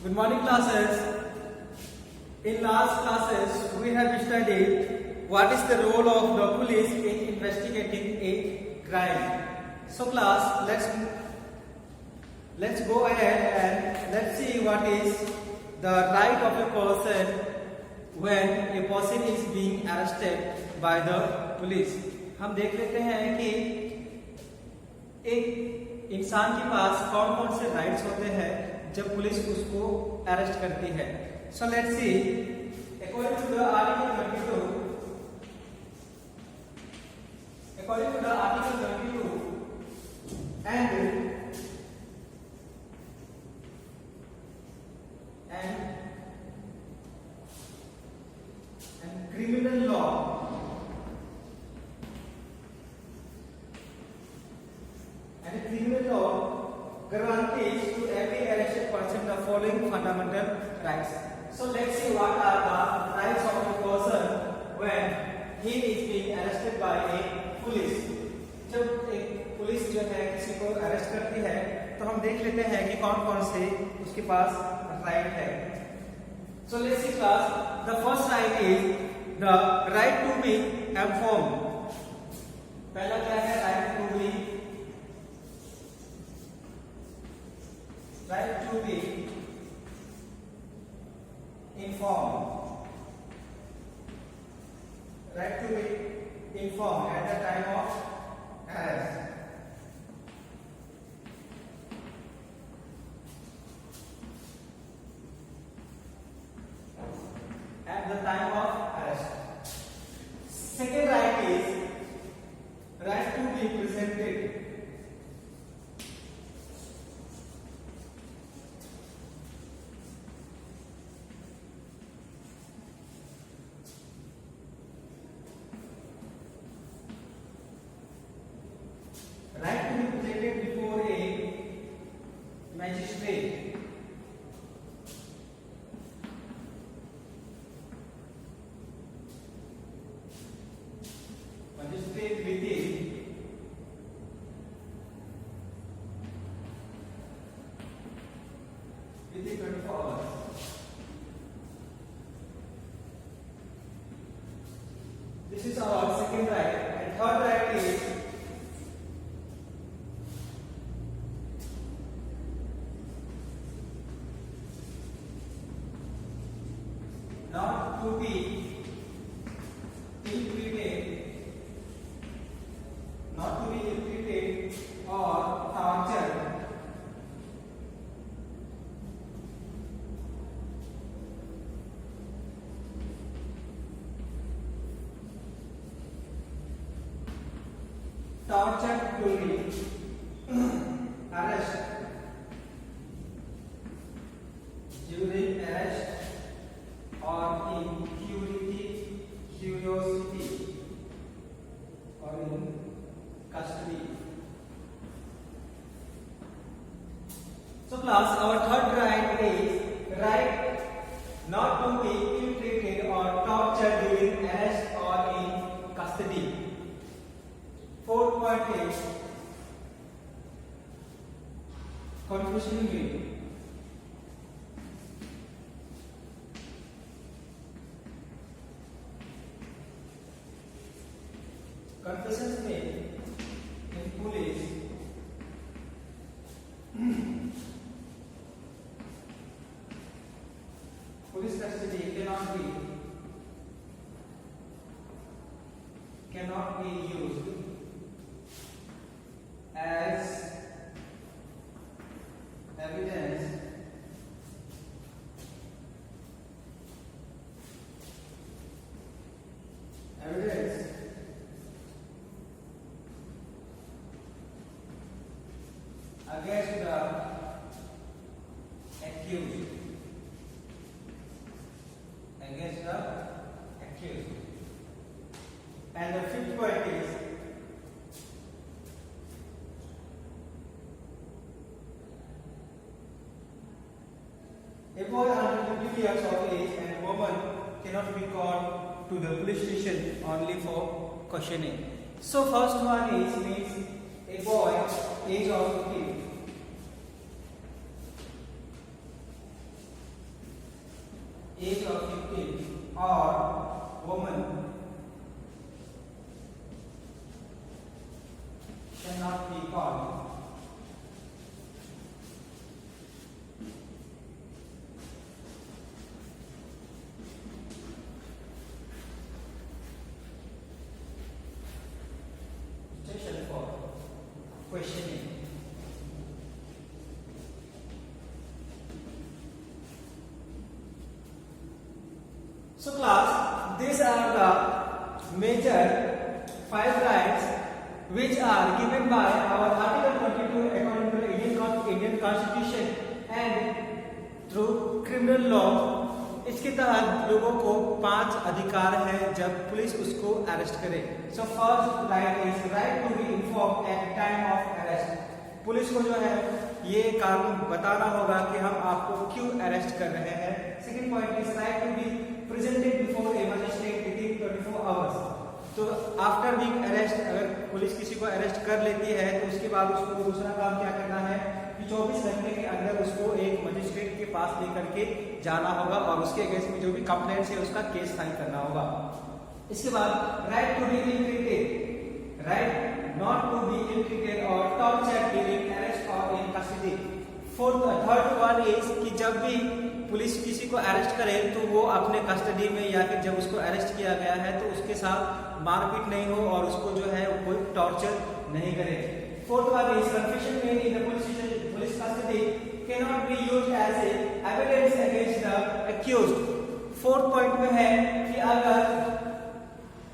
Good morning, classes. In last classes, we have studied what is the role of the police in investigating a crime. So, class, let's go ahead and let's see what is the right of a person when a person is being arrested by the police. हम देख लेते हैं कि एक इंसान के पास कौन कौन से राइट्स होते हैं जब पुलिस उसको अरेस्ट करती है. So let's C according to the article 22 and criminal law guarantees to every arrested person the following fundamental rights. So let's see what are the rights of a person when he is being arrested by a police. जब एक police जो है किसी को arrest करती है तो हम देख लेते हैं कि कौन कौन से उसके पास राइट है. So let's see class. The first right is the right to be informed. पहला क्या है? right to be informed. Right to be informed at the time of arrest. At the time of arrest. Second right is right to be presented. Right to be presented before a magistrate. Magistrate within 24 hours. This is our second right. And third right is not to be ill-treated, or tortured during arrest, or in curiosity or in custody. So class, our third right is right not to be ill-treated or tortured during arrest or in custody. Fourth point is confession made. Confessions made in police custody cannot be used as evidence against the accused. And the fifth point is a boy under 20 years of age and a woman cannot be called to the police station only for questioning. So first one is means a boy age of 15 age of 15 or woman cannot be called station for questioning. So class, these are the major 5 rights which are given by our Article 22 according to the Indian Constitution and through criminal law. इसके तहत लोगों को 5 अधिकार है जब police उसको arrest करे. So first right is right to be inform at time of arrest. Police को जो है ये कानून बताना होगा कि हम आपको क्यों अरेस्ट कर रहे हैं. Second point is right to be presented before a magistrate within 24 hours. तो आफ्टर बीइंग अरेस्ट, अगर पुलिस किसी को अरेस्ट कर लेती है तो उसके बाद उसको दूसरा काम क्या करना है कि 24 घंटे के अंदर उसको एक मजिस्ट्रेट के पास लेकर के जाना होगा और उसके अगेंस्ट में जो भी कंप्लेंट्स है उसका केस फाइल करना होगा. इसके बाद right to be ill treated, right not to be ill treated और टॉर्चर्ड ड्यूरिंग अरेस्ट और in custody. Third one is कि जब भी पुलिस किसी को अरेस्ट करे तो वो अपने कस्टडी में या फिर जब उसको अरेस्ट किया गया है तो उसके साथ मारपीट नहीं हो और उसको जो है कोई टॉर्चर नहीं करे. Fourth one is confession made in the police custody cannot be used as a evidence against the accused. Fourth point में है कि अगर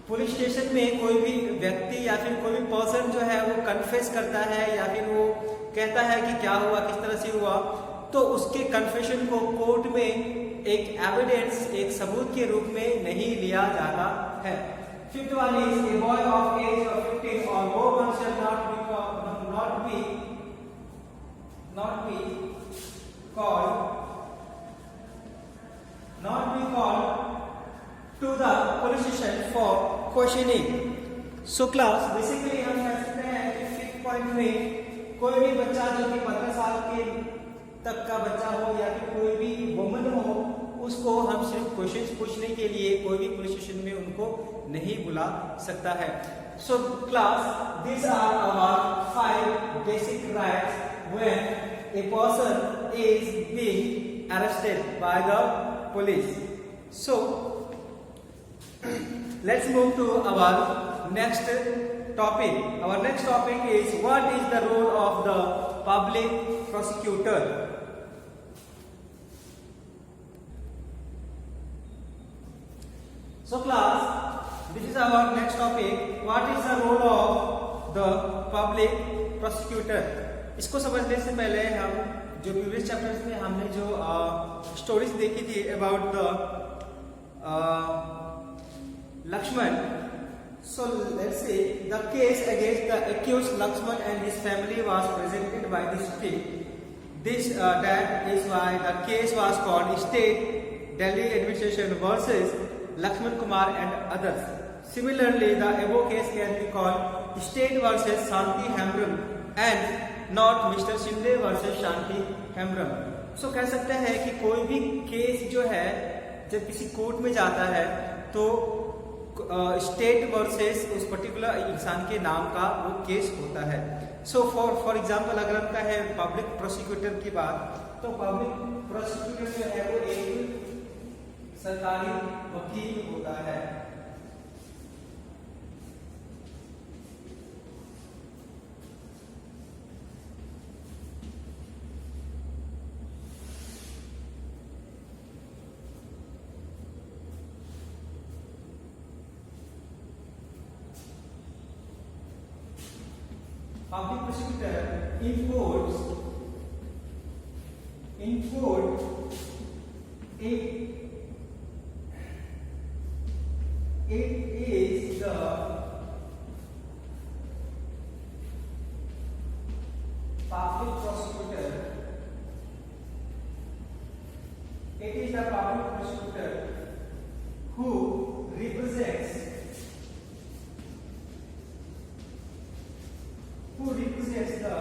पुलिस स्टेशन में कोई भी व्यक्ति या फिर कोई भी पर्सन जो है वो कन्फेस करता है या फिर वो कहता है कि क्या हुआ, किस तरह से हुआ, तो उसके कन्फेशन को कोर्ट में एक एविडेंस, एक सबूत के रूप में नहीं लिया जाता है. Fifth one is a boy of age of 15 और woman shall not be called to the police station for questioning. So class, basically हम कह सकते हैं कि फिफ्थ पॉइंट में कोई भी बच्चा जो कि 15 साल के तक का बच्चा हो या फिर कोई भी वुमन हो, उसको हम सिर्फ क्वेश्चंस पूछने के लिए कोई भी पुलिस स्टेशन में उनको नहीं बुला सकता है. So class, these are our 5 basic rights when a person is being arrested by the police. So let's move to our next topic. Our next topic is what is the role of the public prosecutor. So class, this is our next topic. What is the role of the public prosecutor? इसको समझने से पहले हम जो previous chapters में हमने जो stories देखी थी about the Lakshman. So let's say the case against the accused Lakshman and his family was presented by the state. That is why the case was called State Delhi Administration versus Lakshman Kumar and others. Similarly, the above case can be called State versus Shanti Hemram and not Mr. Shinde versus Shanti Hemram. So कह सकते हैं कि कोई भी case जो है जब किसी कोर्ट में जाता है तो स्टेट वर्सेस उस पर्टिकुलर इंसान के नाम का वो केस होता है. सो फॉर एग्जांपल अगर हम कहें पब्लिक प्रोसिक्यूटर की बात, तो पब्लिक प्रोसिक्यूटर जो है वो एक सरकारी वकील होता है. Public prosecutor in court it is the public prosecutor. It is the public prosecutor who represents the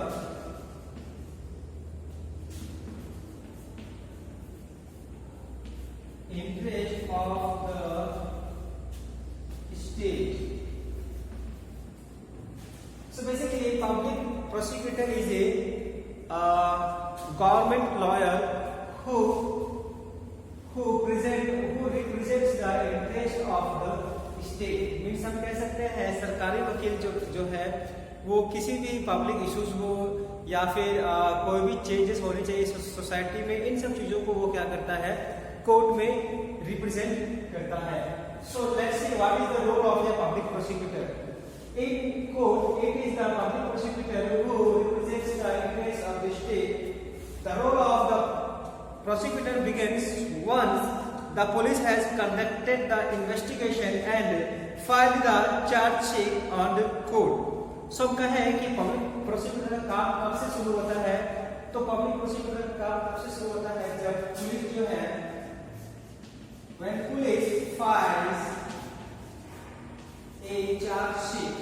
interest of the state. So basically, public prosecutor is a government lawyer who represents the interest of the state. Means हम कह सकते हैं सरकारी वकील जो है वो किसी भी पब्लिक इश्यूज हो या फिर कोई भी चेंजेस होने चाहिए सोसाइटी में, इन सब चीजों को वो क्या करता है, कोर्ट में रिप्रेजेंट करता है. So let's see what is the role of the public prosecutor. In court, it is the public prosecutor who represents the interests of the state. The role of the prosecutor begins once the police has conducted the investigation and filed the charge sheet on the court. So हम कहें कि public prosecutor का काम कब से शुरू होता है, तो पब्लिक प्रोसिक्यूटर का काम कब से शुरू होता है, जब पुलिस जो है, when police files a charge sheet.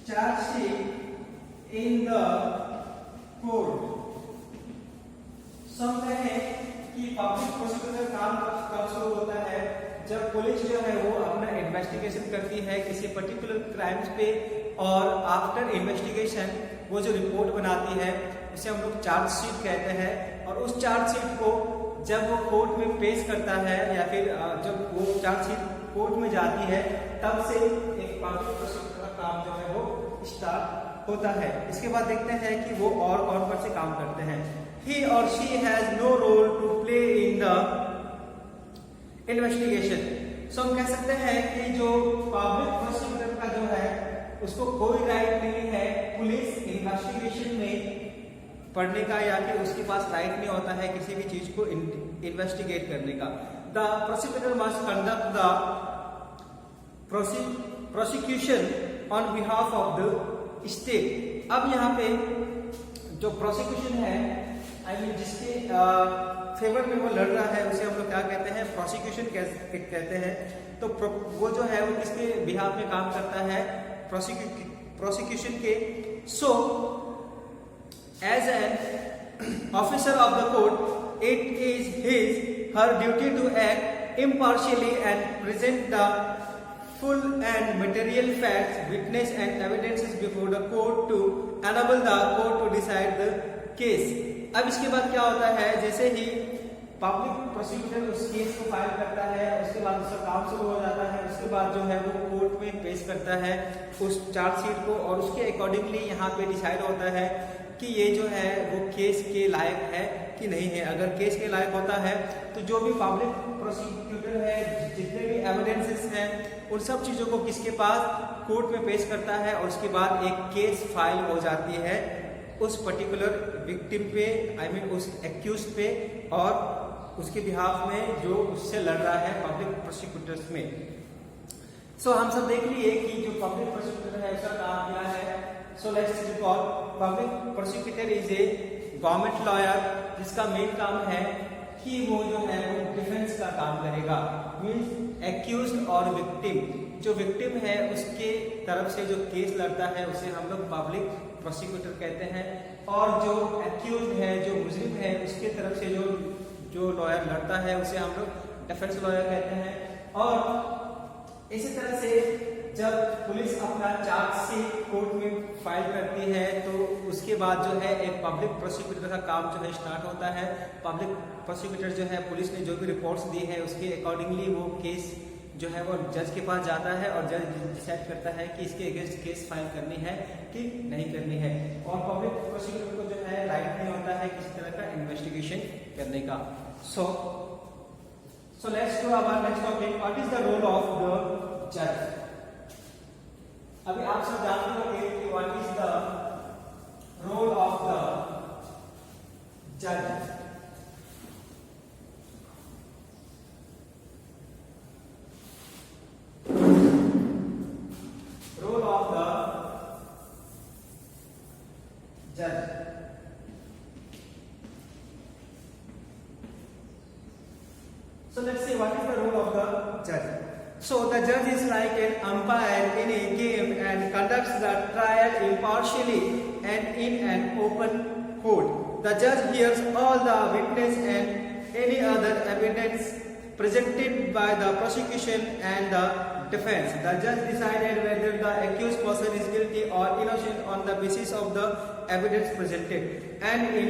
Charge sheet in the court. सब कहें कि पब्लिक प्रोसिक्यूटर काम कब शुरू होता है, जब पुलिस जो है वो अपना इन्वेस्टिगेशन करती है किसी पर्टिकुलर क्राइम्स पे, और आफ्टर इन्वेस्टिगेशन वो जो रिपोर्ट बनाती है उसे हम लोग चार्ज शीट कहते हैं. और उस चार्ज शीट को जब वो कोर्ट में पेश करता है या फिर जब वो चार्ज शीट कोर्ट में जाती है, तब से एक पब्लिक प्रोसिक्यूटर का काम जो है वो स्टार्ट होता है. इसके बाद देखते हैं कि वो और कौन कौन से काम करते हैं. He or she has no role to play in the investigation. So हम कह सकते हैं कि जो पब्लिक प्रोसिक्यूटर का जो है उसको कोई राइट नहीं है पुलिस इन्वेस्टिगेशन में पढ़ने का, या फिर उसके पास राइट नहीं होता है किसी भी चीज को इन्वेस्टिगेट करने का. The prosecutor must conduct the prosecution on behalf of the state. अब यहाँ पे जो प्रोसिक्यूशन है, आई मीन जिसके फेवर में वो लड़ रहा है, उसे हम लोग क्या कहते हैं, प्रोसिक्यूशन कहते हैं. तो वो जो है वो किसके बिहाफ में काम करता है, प्रोसिक्यूशन के. सो as an officer of the court, it is her duty to act impartially and present the full and material facts, witness and evidences before the court to enable the court to decide the case. अब इसके बाद क्या होता है, जैसे ही public prosecutor उस case को file करता है, उसके बाद उसका काम शुरू हो जाता है. उसके बाद जो है वो कोर्ट में पेश करता है उस चार्जशीट को, और उसके अकॉर्डिंगली यहाँ पे डिसाइड होता है कि ये जो है वो केस के लायक है कि नहीं है. अगर केस के लायक होता है तो जो भी पब्लिक प्रोसिक्यूटर है, जितने भी एविडेंसेस हैं, उन सब चीज़ों को किसके पास, कोर्ट में पेश करता है. और उसके बाद एक केस फाइल हो जाती है उस पर्टिकुलर विक्टिम पे, आई मीन उस एक्यूज पे, और उसके बिहाफ में जो उससे लड़ रहा है पब्लिक प्रोसिक्यूटर्स में. सो हम सब देख लिए कि जो पब्लिक प्रोसिक्यूटर है उसका काम क्या है. So let's recall, public prosecutor is a government lawyer जिसका मेन काम है कि वो जो है वो डिफेंस का काम करेगा. मीन्स एक्यूज्ड और विक्टिम, जो विक्टिम है उसके तरफ से जो केस लड़ता है उसे हम लोग पब्लिक प्रोसिक्यूटर कहते हैं, और जो एक्यूज्ड है, जो मुजरिम है, उसके तरफ से जो लॉयर लड़ता है उसे हम लोग डिफेंस लॉयर कहते हैं. और इसी तरह से जब पुलिस अपना चार्जशीट कोर्ट में फाइल करती है तो उसके बाद जो है एक पब्लिक प्रोसिक्यूटर का काम जो है स्टार्ट होता है. पब्लिक प्रोसिक्यूटर जो है पुलिस ने जो भी रिपोर्ट्स दी है उसके अकॉर्डिंगली वो केस जो है वो जज के पास जाता है, और जज डिसाइड करता है कि इसके अगेंस्ट केस फाइल करनी है कि नहीं करनी है. और पब्लिक प्रोसिक्यूटर को जो है राइट नहीं होता है किसी तरह का इन्वेस्टिगेशन करने का. So let's go about next topic, what is the role of the जज. अभी आप सब जानते होंगे कि what is the role of the जज. रोल ऑफ द जज. So let's see what is the role of the judge. So the judge is like an umpire in a game and conducts the trial impartially and in an open court. The judge hears all the witness and any other evidence presented by the prosecution and the defense. The judge decided whether the accused person is guilty or innocent on the basis of the evidence presented and in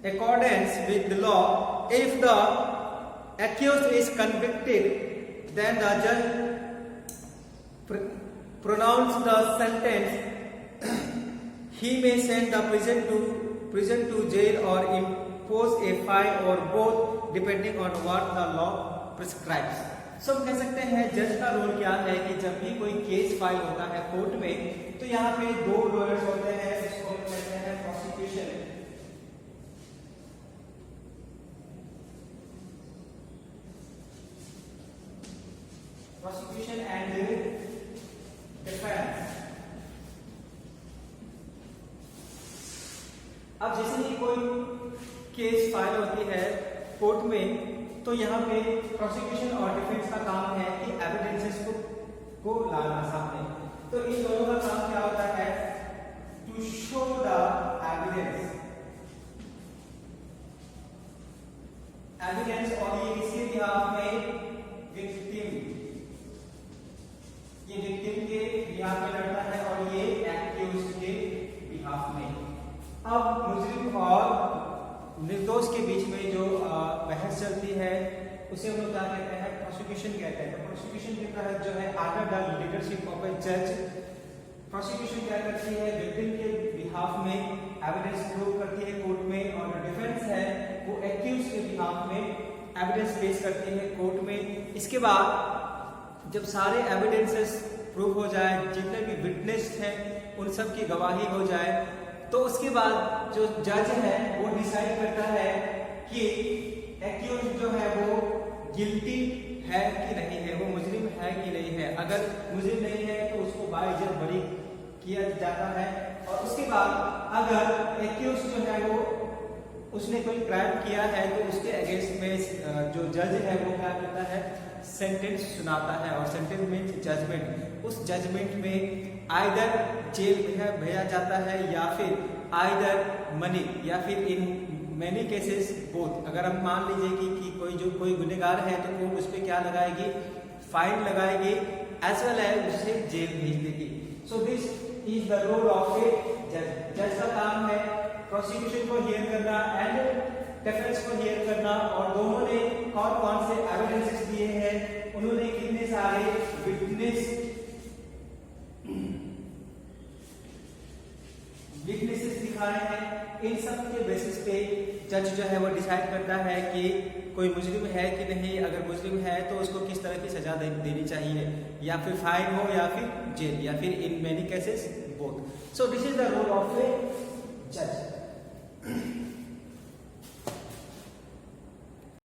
accordance with the law. If the accused is convicted, then the judge pronounced the sentence. He may send the prison to jail or impose a fine or both, depending on what the law prescribes. So कह सकते हैं जज का role क्या है कि जब भी कोई केस फाइल होता है कोर्ट में, तो यहाँ पे दो लॉयर्स होते हैं, इसको हम कहते हैं prosecution and defense. अब जैसे ही कोई केस फाइल होती है कोर्ट में, तो यहाँ पे प्रोसिक्यूशन और डिफेंस का काम है कि एविडेंसेस को लाना सामने। तो इन दोनों का काम क्या होता है? टू शो द एविडेंस और ये किसके बिहाफ में? विक्टिम के बिहाफ में लड़ता है और ये एक्यूज्ड के बिहाफ में। अब मुजरिम और निर्दोष के बीच में जो बहस चलती है उसे हम लोग क्या कहते हैं? प्रोसिक्यूशन कहते हैं। तो प्रोसिक्यूशन के तहत जो है under the leadership of a जज, प्रोसिक्यूशन क्या करती है? विक्टिम के बिहाफ में एविडेंस प्रूव करती है कोर्ट में, और डिफेंस है वो एक्यूज के बिहाफ में एविडेंस पेश करती है कोर्ट में। इसके बाद जब सारे एविडेंसेस प्रूव हो जाए, जितने भी विटनेस हैं उन सब की गवाही हो जाए, तो उसके बाद जो जज है वो डिसाइड करता है कि एक्यूज जो है वो गिल्टी है कि नहीं है, वो मुजरिम है कि नहीं है। अगर मुजरिम नहीं है तो उसको बाइज्जत बरी किया जाता है, और उसके बाद अगर एक्यूज जो है वो उसने कोई क्राइम किया है तो उसके अगेंस्ट में जो जज है वो क्या करता है? सेंटेंस सुनाता है, और सेंटेंस मीन्स जजमेंट। उस जजमेंट में आइदर जेल भेजा जाता है या फिर आइदर मनी, या फिर इन मैनी केसेस बोथ। अगर हम मान लीजिए कि कोई गुनहगार है तो कोर्ट उस पर क्या लगाएगी? फाइन लगाएगी, एज वेल एज उसे जेल भेज देगी। सो this is the role of a जज। जज का काम है प्रोसिक्यूशन को हियर करना एंड डिफेंस को हियर करना, और दोनों ने कौन से एविडेंसेस दिए हैं, उन्होंने कितने सारे विटनेसेस दिखाए हैं, इन सब के बेसिस पे जज जो है वो डिसाइड करता है कि कोई मुजरिम है कि नहीं। अगर मुजरिम है तो उसको किस तरह की सजा देनी चाहिए, या फिर फाइन हो या फिर जेल, या फिर in many cases both. So this is the role of a जज।